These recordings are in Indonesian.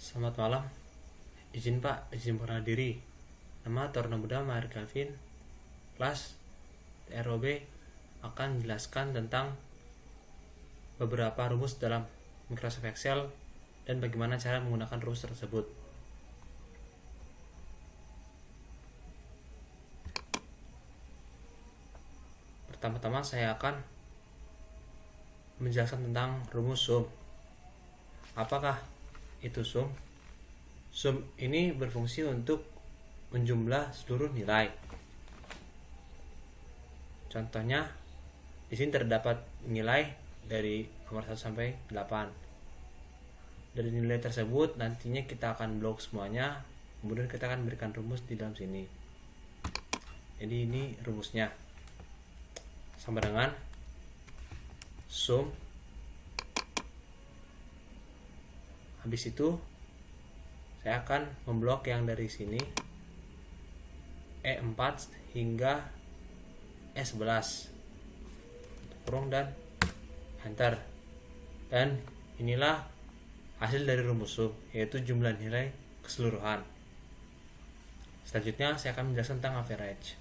Selamat malam. Izin Pak, izin perkenalkan diri. Nama Taruna Buddha Mahir Calvin. Kelas TROB akan menjelaskan tentang beberapa rumus dalam Microsoft Excel dan bagaimana cara menggunakan rumus tersebut. Pertama-tama saya akan menjelaskan tentang rumus sum. Apakah itu sum? Sum ini berfungsi untuk menjumlah seluruh nilai. Contohnya, di sini terdapat nilai dari nomor 1 sampai 8. Dari nilai tersebut nantinya kita akan blok semuanya, kemudian kita akan berikan rumus di dalam sini. Jadi ini rumusnya. Sama dengan sum. Habis itu saya akan memblok yang dari sini E4 hingga E11, kurung dan enter. Dan inilah hasil dari rumus sum, yaitu jumlah nilai keseluruhan. Selanjutnya saya akan menjelaskan tentang average.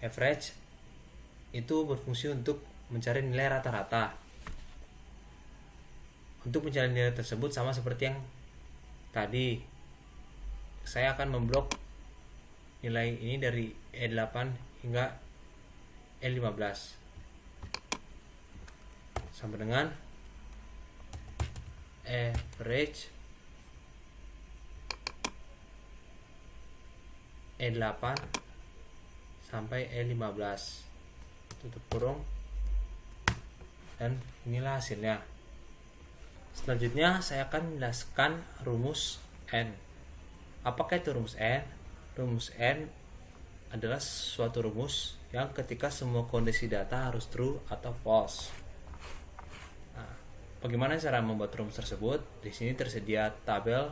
Average itu berfungsi untuk mencari nilai rata-rata. Untuk mencari nilai tersebut sama seperti yang tadi, saya akan memblok nilai ini dari E8 hingga E15 sama dengan average E8 sampai E15, tutup kurung, dan inilah hasilnya. Selanjutnya saya akan menjelaskan rumus N. Apakah itu rumus N? Rumus N adalah suatu rumus yang ketika semua kondisi data harus true atau false. Nah, bagaimana cara membuat rumus tersebut? Di sini tersedia tabel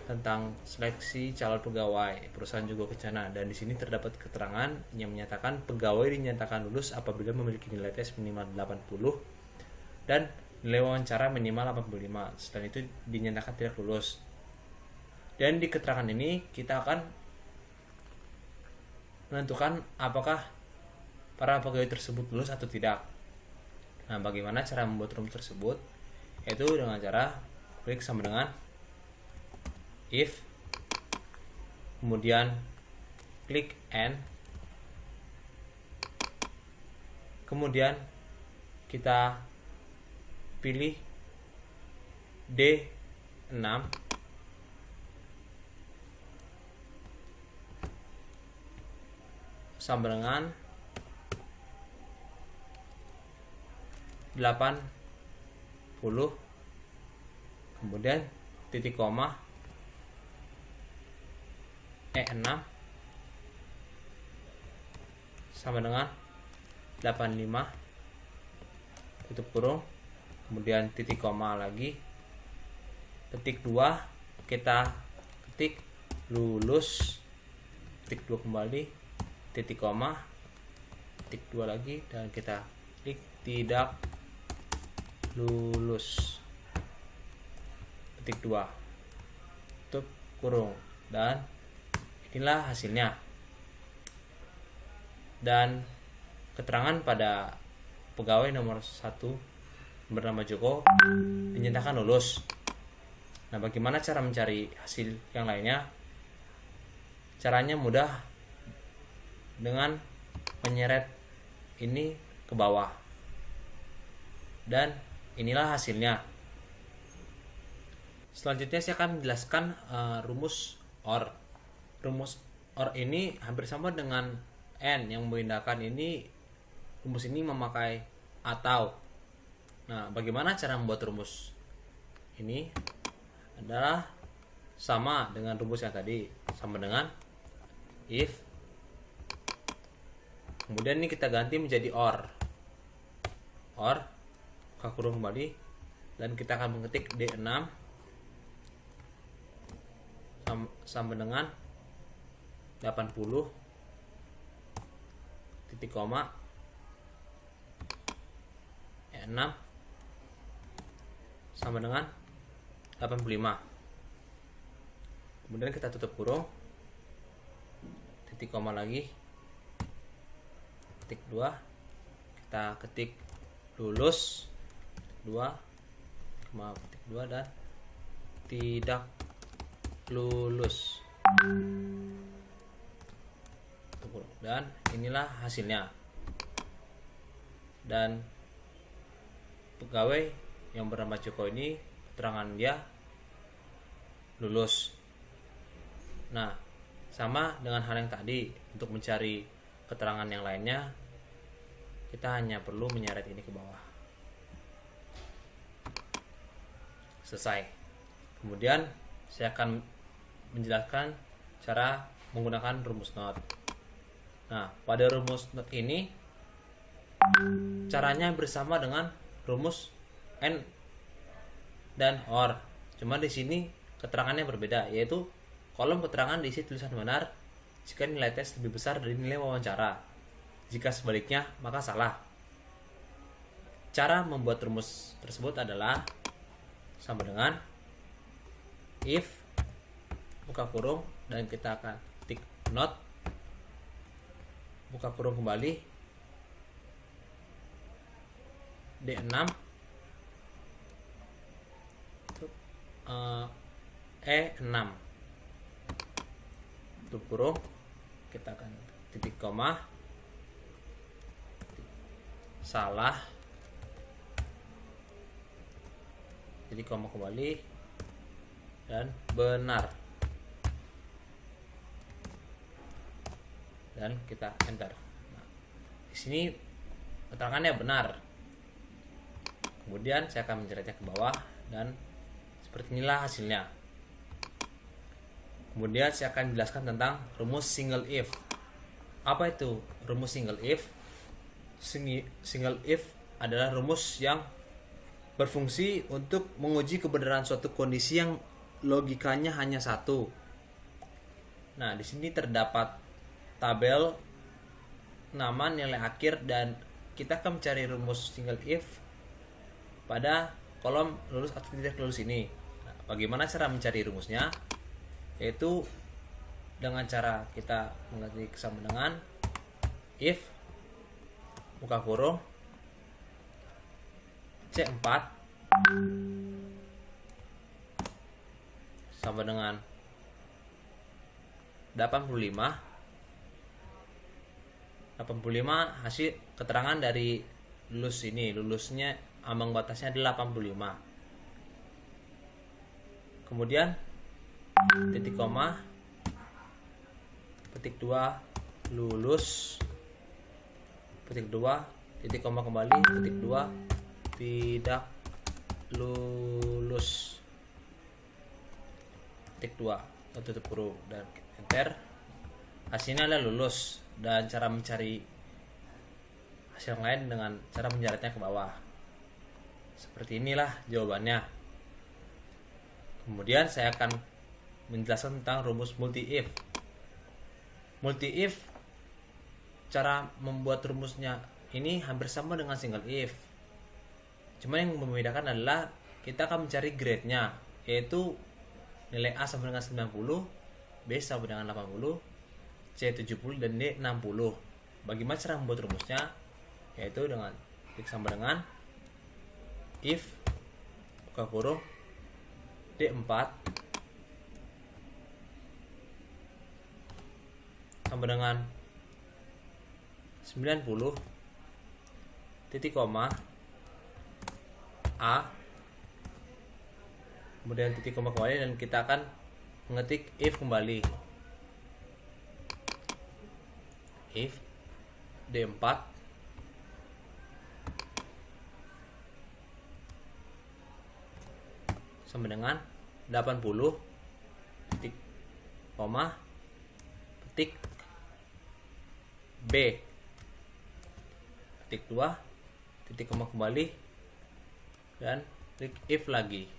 tentang seleksi calon pegawai perusahaan Jogo Kencana, dan di sini terdapat keterangan yang menyatakan pegawai dinyatakan lulus apabila memiliki nilai tes minimal 80 dan nilai wawancara minimal 85. Setelah itu dinyatakan tidak lulus. Dan di keterangan ini kita akan menentukan apakah para pegawai tersebut lulus atau tidak. Nah, bagaimana cara membuat rumus tersebut? Yaitu dengan cara klik sama dengan if, kemudian klik N, kemudian kita pilih D6, sama dengan 80, kemudian titik koma E6 sama dengan 85, tutup kurung, kemudian titik koma lagi, titik 2, kita ketik lulus, titik 2 kembali, titik koma, titik 2 lagi, dan kita klik tidak lulus, titik 2, tutup kurung, dan inilah hasilnya. Dan keterangan pada pegawai nomor 1 bernama Joko dinyatakan lulus. Nah, bagaimana cara mencari hasil yang lainnya? Caranya mudah, dengan menyeret ini ke bawah. Dan inilah hasilnya. Selanjutnya saya akan menjelaskan rumus OR. Rumus OR ini hampir sama dengan N, yang membedakan ini rumus ini memakai atau. Nah, bagaimana cara membuat rumus ini? Adalah sama dengan rumus yang tadi, sama dengan if, kemudian ini kita ganti menjadi OR, buka kurung kembali, dan kita akan mengetik D6 sama dengan 80, titik koma E6 sama dengan 85. Kemudian kita tutup kurung, titik koma lagi, titik 2, kita ketik lulus 2, titik 2 dan tidak lulus. Dan inilah hasilnya. Dan pegawai yang bernama Joko ini keterangan dia lulus. Nah, sama dengan hal yang tadi, untuk mencari keterangan yang lainnya kita hanya perlu menyeret ini ke bawah. Selesai. Kemudian saya akan menjelaskan cara menggunakan rumus not. Nah, pada rumus not ini caranya bersama dengan rumus and dan or. Cuma di sini keterangannya berbeda, yaitu kolom keterangan diisi tulisan benar jika nilai tes lebih besar dari nilai wawancara. Jika sebaliknya, maka salah. Cara membuat rumus tersebut adalah sama dengan if buka kurung dan kita akan ketik not, buka kurung kembali, D6 E6 tutup kurung, kita akan titik koma, salah, titik koma kembali, dan benar, dan kita enter. Nah, di sini keterangannya benar. Kemudian saya akan menjeretnya ke bawah dan seperti inilah hasilnya. Kemudian saya akan menjelaskan tentang rumus single if. Apa itu rumus single if? Single if adalah rumus yang berfungsi untuk menguji kebenaran suatu kondisi yang logikanya hanya satu. Nah, di sini terdapat tabel nama, nilai akhir, dan kita akan mencari rumus single if pada kolom lulus atau tidak lulus ini. Nah, bagaimana cara mencari rumusnya? Yaitu dengan cara kita mengetik sama dengan if buka kurung C4 sama dengan 85 hasil keterangan dari lulus ini. Lulusnya ambang batasnya adalah 85. Kemudian titik koma, petik 2 lulus, petik 2, titik koma kembali, petik 2 tidak lulus, petik 2, tutup kurung dan enter. Hasilnya adalah lulus. Dan cara mencari hasil yang lain dengan cara menjeretnya ke bawah. Seperti inilah jawabannya. Kemudian saya akan menjelaskan tentang rumus multi if. Multi if, cara membuat rumusnya ini hampir sama dengan single if. Cuma yang membedakan adalah kita akan mencari grade-nya, yaitu nilai A sama dengan 90, B sama dengan 80, C 70, dan D 60. Bagaimana cara membuat rumusnya? Yaitu dengan klik sama dengan if buka kurung D4 sama dengan 90 titik koma A, kemudian titik koma kembali, dan kita akan mengetik if kembali, if D4 sama dengan 80 titik koma petik B, petik 2 titik koma kembali, dan klik if lagi,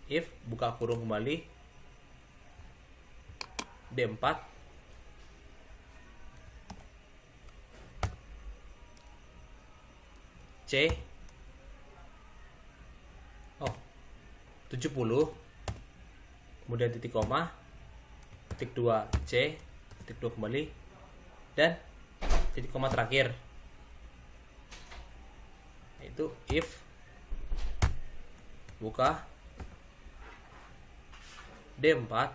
if buka kurung kembali D4 C 70, kemudian titik koma, titik 2 C, titik 2 kembali, dan titik koma terakhir, yaitu if buka D4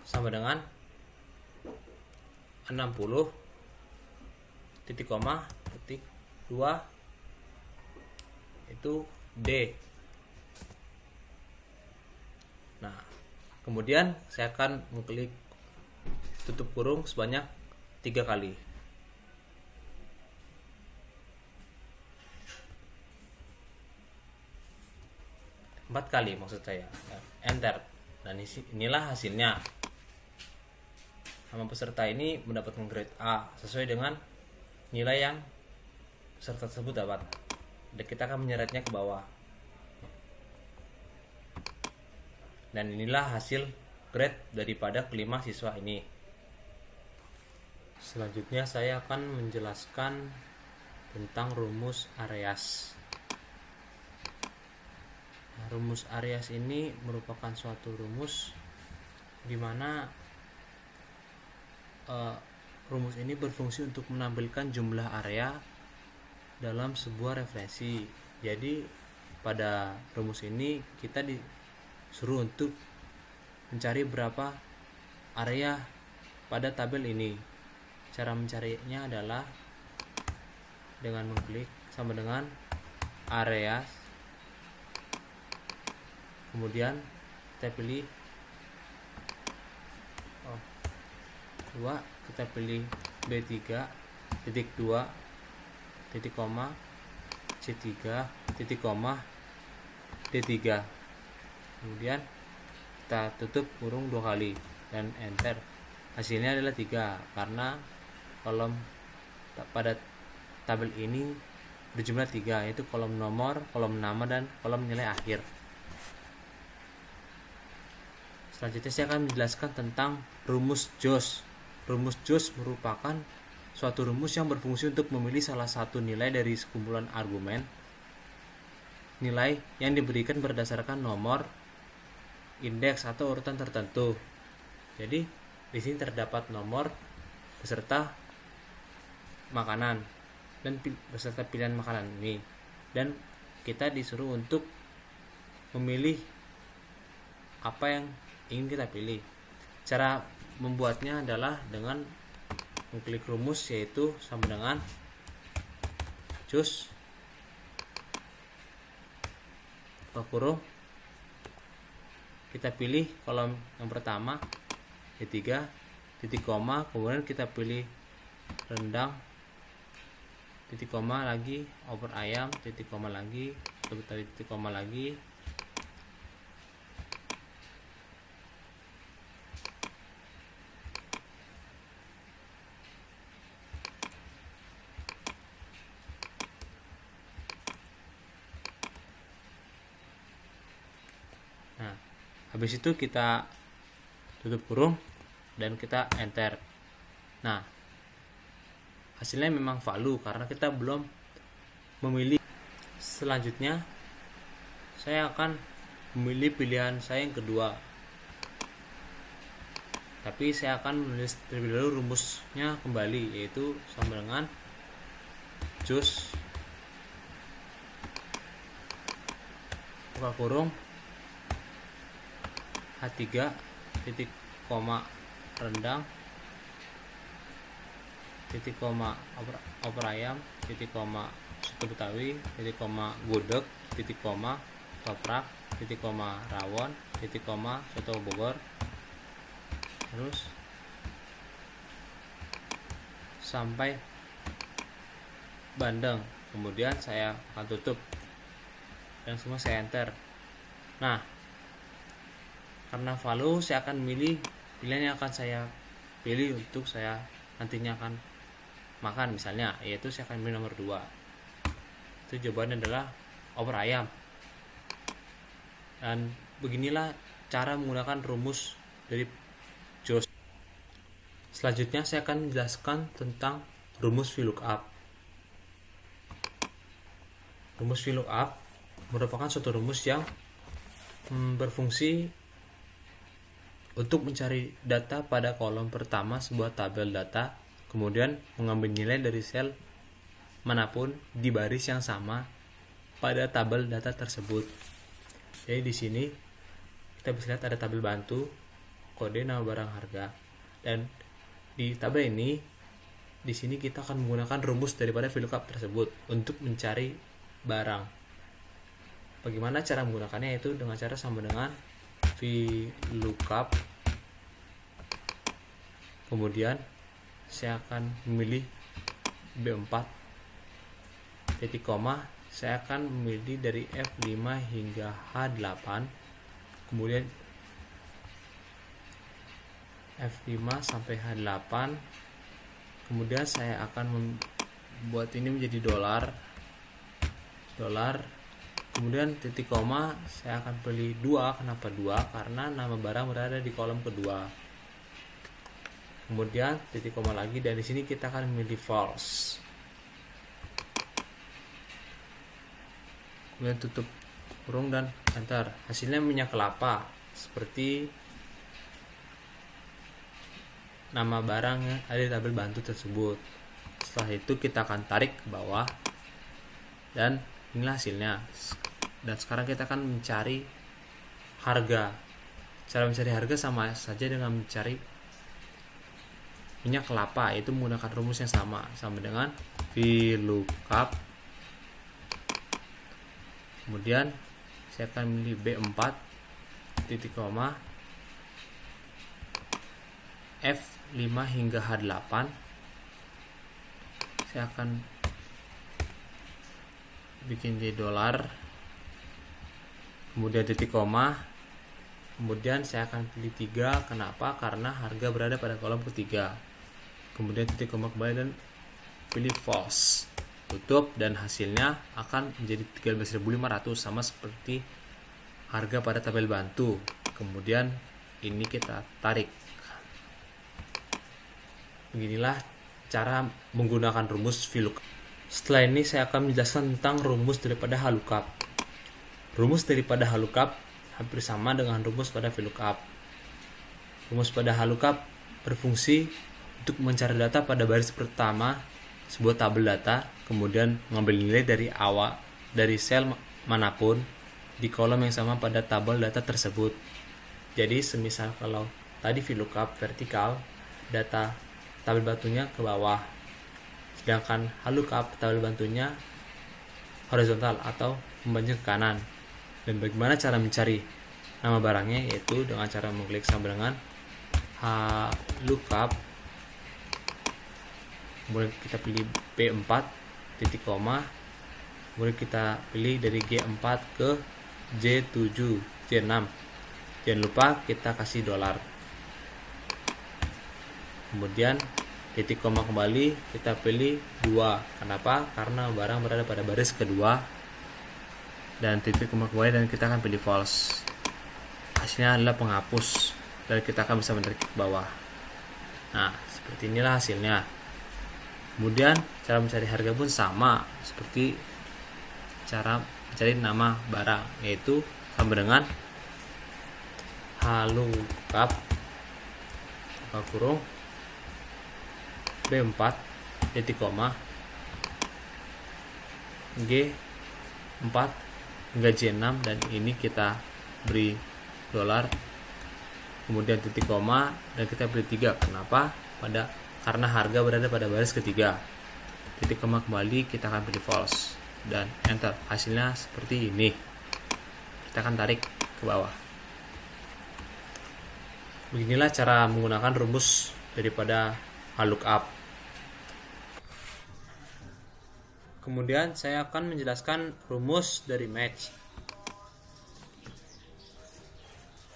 sama dengan 60 titik koma titik 2 itu D. Nah, kemudian saya akan mengklik tutup kurung sebanyak 3 kali. 4 kali maksud saya. Enter. Dan inilah hasilnya. Nama peserta ini mendapatkan grade A sesuai dengan nilai yang peserta tersebut dapat. Dan kita akan menyeretnya ke bawah. Dan inilah hasil grade daripada kelima siswa ini. Selanjutnya saya akan menjelaskan tentang rumus Areas. Nah, rumus Areas ini merupakan suatu rumus di mana rumus ini berfungsi untuk menampilkan jumlah area dalam sebuah referensi. Jadi pada rumus ini kita disuruh untuk mencari berapa area pada tabel ini. Cara mencarinya adalah dengan mengklik sama dengan Areas, kemudian kita pilih 2, kita pilih B3 titik 2 titik koma C3 titik koma D3, kemudian kita tutup kurung 2 kali dan enter. Hasilnya adalah 3 karena kolom pada tabel ini berjumlah 3, yaitu kolom nomor, kolom nama, dan kolom nilai akhir. Selanjutnya saya akan menjelaskan tentang rumus JOS. Rumus JOS merupakan suatu rumus yang berfungsi untuk memilih salah satu nilai dari sekumpulan argumen nilai yang diberikan berdasarkan nomor, indeks, atau urutan tertentu. Jadi di sini terdapat nomor beserta makanan dan beserta pilihan makanan ini, dan kita disuruh untuk memilih apa yang ingin kita pilih. Cara membuatnya adalah dengan mengklik rumus, yaitu sama dengan JOS buka kurung, kita pilih kolom yang pertama D3 titik koma, kemudian kita pilih rendang titik koma lagi, opor ayam titik koma lagi, titik koma lagi, habis itu kita tutup kurung dan kita enter. Nah, hasilnya memang value karena kita belum memilih. Selanjutnya saya akan memilih pilihan saya yang kedua, tapi saya akan menulis terlebih dahulu rumusnya kembali, yaitu sama dengan JOS buka kurung H3 titik koma rendang titik koma opor ayam titik koma soto betawi titik koma gudeg titik koma toprak titik koma rawon titik koma soto Bogor, terus sampai Bandeng. Kemudian saya akan tutup dan semua saya enter. Nah, karena value saya akan memilih pilihan yang akan saya pilih untuk saya nantinya akan makan, misalnya yaitu saya akan pilih nomor 2. Itu jawabannya adalah opor ayam. Dan beginilah cara menggunakan rumus dari JOS. Selanjutnya saya akan menjelaskan tentang rumus VLOOKUP. Rumus VLOOKUP merupakan suatu rumus yang berfungsi untuk mencari data pada kolom pertama sebuah tabel data, kemudian mengambil nilai dari sel manapun di baris yang sama pada tabel data tersebut. Jadi di sini kita bisa lihat ada tabel bantu, kode, nama barang, harga. Dan di tabel ini, di sini kita akan menggunakan rumus daripada VLOOKUP tersebut untuk mencari barang. Bagaimana cara menggunakannya? Yaitu dengan cara sama dengan VLOOKUP, kemudian saya akan memilih B4 titik koma, saya akan memilih dari F5 hingga H8, kemudian F5 sampai H8, kemudian saya akan membuat ini menjadi dolar, kemudian titik koma, saya akan pilih 2. Kenapa 2? Karena nama barang berada di kolom kedua. Kemudian titik koma lagi, dan di sini kita akan memilih false. Kemudian tutup kurung dan enter. Hasilnya minyak kelapa seperti nama barang yang ada di tabel bantu tersebut. Setelah itu kita akan tarik ke bawah, dan inilah hasilnya. Dan sekarang kita akan mencari harga. Cara mencari harga sama saja dengan mencari minyak kelapa, yaitu menggunakan rumus yang sama dengan VLOOKUP. Kemudian saya akan memilih B4 titik koma, F5 hingga H8. Saya akan bikin jadi dolar, kemudian titik koma, kemudian saya akan pilih 3. Kenapa? Karena harga berada pada kolom ketiga. Kemudian titik koma kembali dan pilih false, tutup, dan hasilnya akan menjadi 13.500, sama seperti harga pada tabel bantu. Kemudian ini kita tarik. Beginilah cara menggunakan rumus VLOOKUP. Setelah ini saya akan menjelaskan tentang rumus daripada HLOOKUP. Rumus daripada HLOOKUP hampir sama dengan rumus pada VLOOKUP. Rumus pada HLOOKUP berfungsi untuk mencari data pada baris pertama sebuah tabel data, kemudian mengambil nilai dari sel manapun di kolom yang sama pada tabel data tersebut. Jadi semisal kalau tadi VLOOKUP vertikal, data tabel bantunya ke bawah, sedangkan HLOOKUP tabel bantunya horizontal atau membanjir ke kanan. Dan bagaimana cara mencari nama barangnya? Yaitu dengan cara mengklik sama dengan HLOOKUP, kemudian kita pilih B4 titik koma, kemudian kita pilih dari G4 ke J7 J6. Jangan lupa kita kasih dolar, kemudian titik koma kembali, kita pilih 2. Kenapa? Karena barang berada pada baris kedua, dan titik koma kembali, dan kita akan pilih false. Hasilnya adalah penghapus, dan kita akan bisa menarik ke bawah. Nah, seperti inilah hasilnya. Kemudian cara mencari harga pun sama seperti cara mencari nama barang, yaitu sama dengan HLOOKUP kurung B4 titik koma G4 hingga J6, dan ini kita beri dolar, kemudian titik koma, dan kita beri 3. Kenapa? Karena harga berada pada baris ketiga. Titik koma kembali, kita akan pilih false dan enter. Hasilnya seperti ini. Kita akan tarik ke bawah. Beginilah cara menggunakan rumus daripada HLOOKUP. Kemudian saya akan menjelaskan rumus dari match.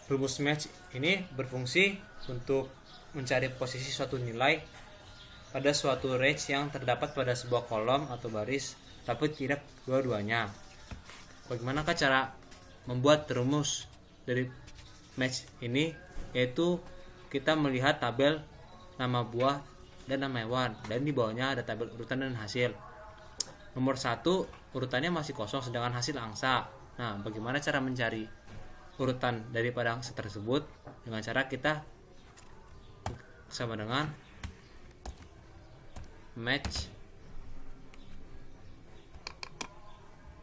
Rumus match ini berfungsi untuk mencari posisi suatu nilai pada suatu range yang terdapat pada sebuah kolom atau baris, tapi tidak dua-duanya. Bagaimanakah cara membuat rumus dari match ini? Yaitu kita melihat tabel nama buah dan nama hewan, dan di bawahnya ada tabel urutan dan hasil. nomor 1 urutannya masih kosong sedangkan hasil angsa. Nah, bagaimana cara mencari urutan daripada angsa tersebut? Dengan cara kita sama dengan match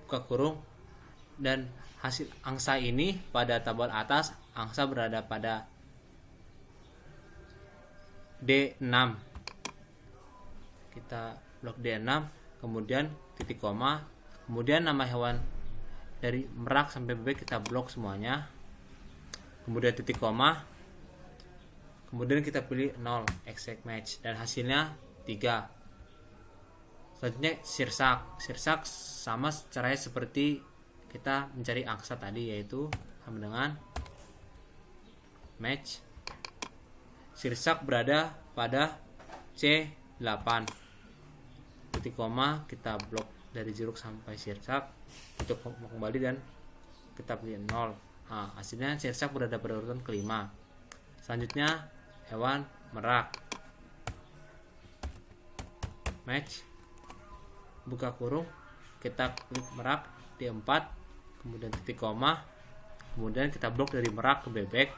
buka kurung, dan hasil angsa ini pada tabel atas angsa berada pada D6. Kita blok D6, kemudian titik koma, kemudian nama hewan dari merak sampai bebek kita blok semuanya, kemudian titik koma, kemudian kita pilih 0 exact match dan hasilnya 3. Selanjutnya sirsak sama caranya seperti kita mencari angsa tadi, yaitu sama dengan match sirsak berada pada C8, titik koma, kita blok dari jeruk sampai sirsak untuk kembali dan kita pilih 0. Nah, hasilnya sirsak berada pada urutan kelima. Selanjutnya hewan merak, match buka kurung, kita klik merak di 4, kemudian titik koma, kemudian kita blok dari merak ke bebek,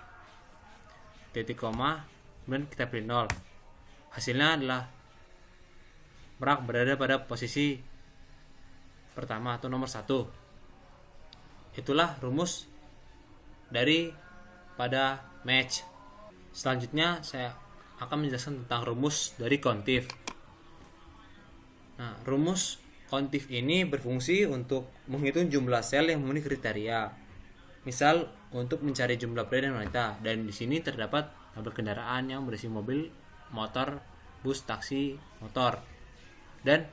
titik koma, kemudian kita pilih 0. Hasilnya adalah merak berada pada posisi pertama atau nomor 1. Itulah rumus dari pada match. Selanjutnya saya akan menjelaskan tentang rumus dari kontif. Nah, rumus kontif ini berfungsi untuk menghitung jumlah sel yang memenuhi kriteria. Misal untuk mencari jumlah pria dan wanita, dan di sini terdapat tabel kendaraan yang berisi mobil, motor, bus, taksi, motor. Dan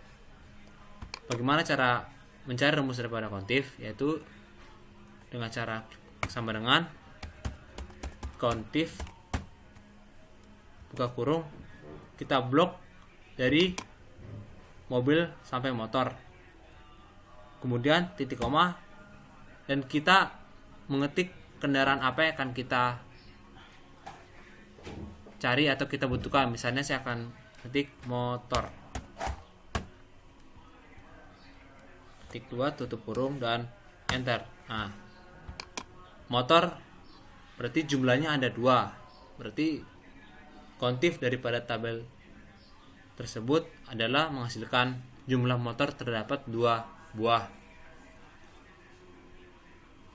bagaimana cara mencari rumus daripada kontif, yaitu dengan cara sama dengan kontif buka kurung, kita blok dari mobil sampai motor, kemudian titik koma, dan kita mengetik kendaraan apa yang akan kita cari atau kita butuhkan. Misalnya saya akan ketik motor, ketik 2 tutup kurung dan enter. Nah, motor berarti jumlahnya ada 2, berarti kontif daripada tabel tersebut adalah menghasilkan jumlah motor terdapat 2 buah.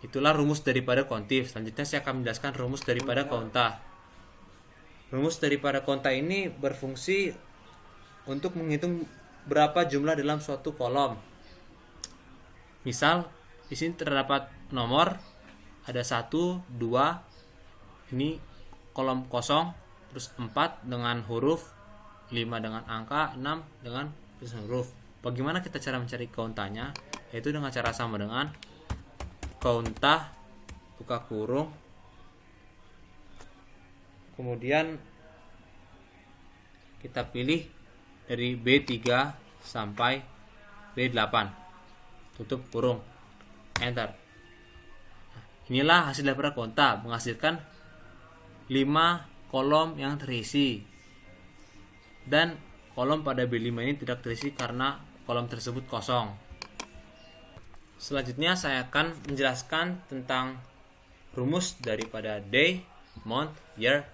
Itulah rumus daripada kontif. Selanjutnya saya akan menjelaskan rumus daripada konta. Rumus daripada konta ini berfungsi untuk menghitung berapa jumlah dalam suatu kolom. Misal di sini terdapat nomor ada 1, 2, ini kolom kosong, terus 4 dengan huruf, 5 dengan angka, 6 dengan tulisan huruf. Bagaimana kita cara mencari countanya? Yaitu dengan cara sama dengan countah buka kurung, kemudian kita pilih dari B3 sampai B8, tutup kurung, enter. Inilah hasil daripada konta, menghasilkan 5 kolom yang terisi, dan kolom pada B5 ini tidak terisi karena kolom tersebut kosong. Selanjutnya saya akan menjelaskan tentang rumus daripada day, month, year,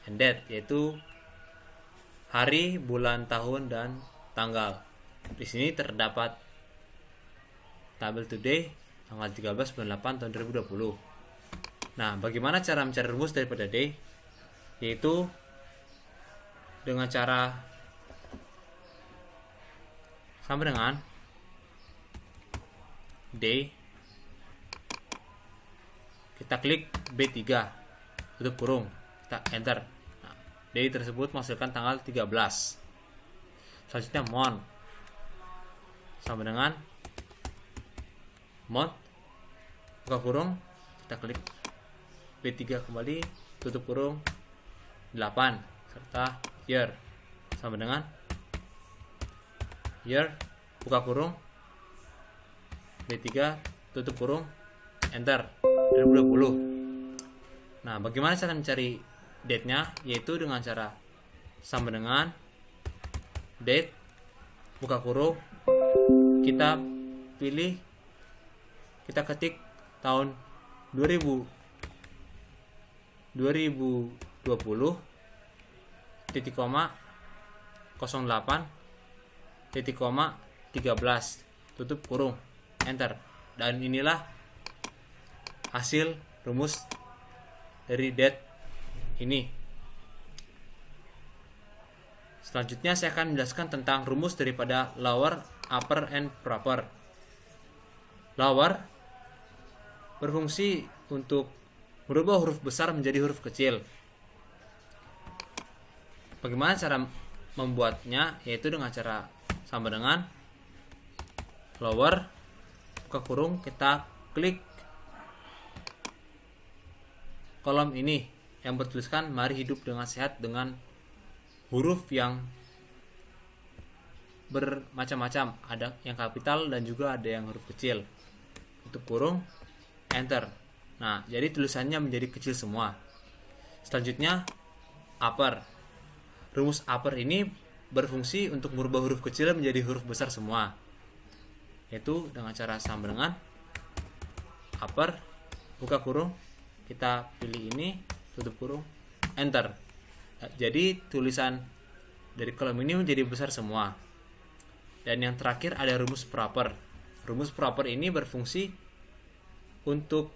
and date, yaitu hari, bulan, tahun, dan tanggal. Di sini terdapat tabel today tanggal 13 bulan 8 tahun 2020. Nah, bagaimana cara mencari rumus daripada day? Yaitu dengan cara sama dengan day, kita klik B3 tutup kurung, kita enter. Nah, day tersebut menghasilkan tanggal 13. Selanjutnya month sama dengan month buka kurung, kita klik B3 kembali tutup kurung 8, serta year sama dengan year buka kurung B3 tutup kurung enter 2020. Nah, bagaimana cara mencari date-nya? Yaitu dengan cara sama dengan date buka kurung kita pilih, kita ketik tahun 2020 titik koma 08 titik koma 13 tutup kurung, enter. Dan inilah hasil rumus dari date ini. Selanjutnya saya akan menjelaskan tentang rumus daripada lower, upper, and proper. Lower berfungsi untuk merubah huruf besar menjadi huruf kecil. Bagaimana cara membuatnya? Yaitu dengan cara sama dengan lower, buka kurung, kita klik kolom ini yang bertuliskan mari hidup dengan sehat dengan huruf yang bermacam-macam, ada yang kapital dan juga ada yang huruf kecil. Tutup kurung, enter. Nah, jadi tulisannya menjadi kecil semua. Selanjutnya upper. Rumus upper ini berfungsi untuk merubah huruf kecil menjadi huruf besar semua, yaitu dengan cara sama dengan upper, buka kurung, kita pilih ini, tutup kurung, enter. Jadi tulisan dari kolom ini menjadi besar semua. Dan yang terakhir ada rumus proper. Rumus proper ini berfungsi untuk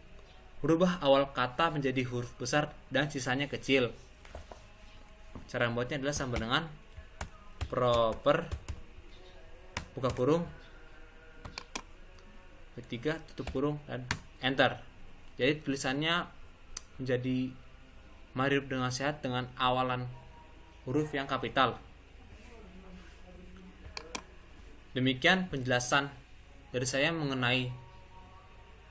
merubah awal kata menjadi huruf besar dan sisanya kecil. Cara membuatnya adalah sama dengan proper, buka kurung, ketiga, tutup kurung, dan enter. Jadi tulisannya menjadi mari hidup dengan sehat dengan awalan huruf yang kapital. Demikian penjelasan dari saya mengenai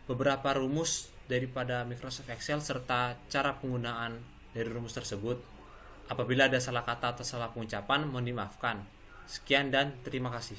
beberapa rumus daripada Microsoft Excel serta cara penggunaan dari rumus tersebut. Apabila ada salah kata atau salah pengucapan, mohon dimaafkan. Sekian dan terima kasih.